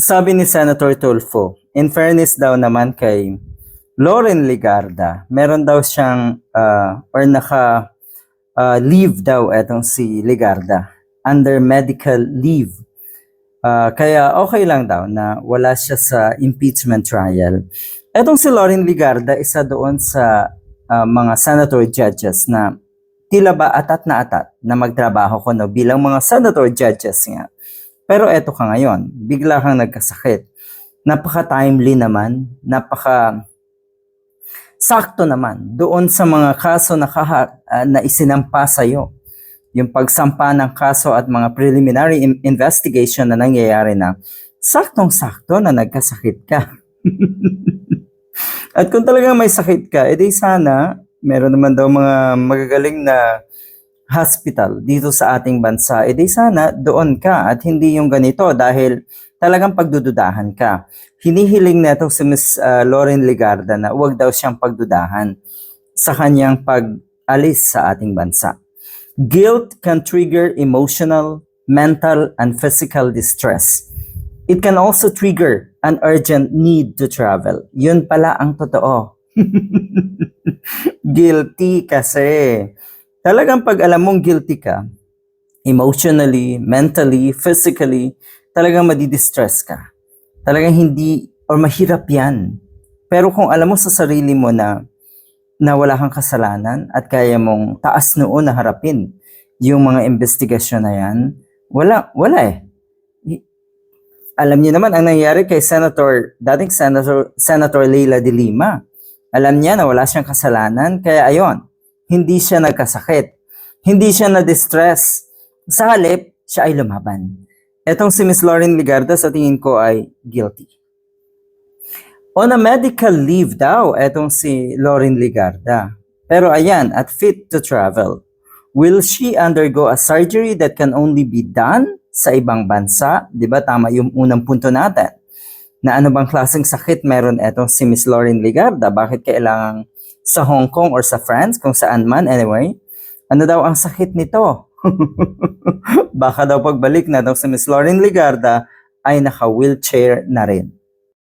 Sabi ni Senator Tulfo, in fairness daw naman kay Loren Legarda, meron daw siyang or naka-leave daw etong si Legarda under medical leave. Kaya okay lang daw na wala siya sa impeachment trial. Etong si Loren Legarda, isa doon sa mga senator judges na tila ba atat na magtrabaho ko bilang mga senator judges nga. Pero eto ka ngayon, bigla kang nagkasakit. Napaka-timely naman, sakto naman doon sa mga kaso na isinampa sa'yo. Yung pagsampa ng kaso at mga preliminary investigation na nangyayari na, saktong-sakto na nagkasakit ka. At kung talagang may sakit ka, edi sana, meron naman daw mga magagaling na hospital dito sa ating bansa, edi sana doon ka at hindi yung ganito dahil talagang pagdududahan ka. Hinihiling neto si Ms. Loren Legarda na huwag daw siyang pagdudahan sa kanyang pag-alis sa ating bansa. Guilt can trigger emotional, mental, and physical distress. It can also trigger an urgent need to travel. Yun pala ang totoo. Guilty kasi. Talagang pag alam mong guilty ka, emotionally, mentally, physically, talagang madidistress ka. Talagang hindi, or mahirap yan. Pero kung alam mo sa sarili mo na wala kang kasalanan at kaya mong taas noo na harapin yung mga investigasyon na yan, wala eh. Alam niyo naman ang nangyari kay dating Senator Leila de Lima. Alam niya na wala siyang kasalanan, kaya ayon, hindi siya nagkasakit. Hindi siya na-distress. Sa halip, siya ay lumaban. Etong si Ms. Loren Legarda sa tingin ko ay guilty. On a medical leave daw, etong si Loren Legarda. Pero ayan, at fit to travel. Will she undergo a surgery that can only be done sa ibang bansa? Diba tama yung unang punto natin? Na ano bang klaseng sakit meron etong si Ms. Loren Legarda? Bakit kailangan sa Hong Kong or sa France, kung saan man, anyway, ano daw ang sakit nito? Baka daw pagbalik na daw si Ms. Loren Legarda ay naka-wheelchair na rin.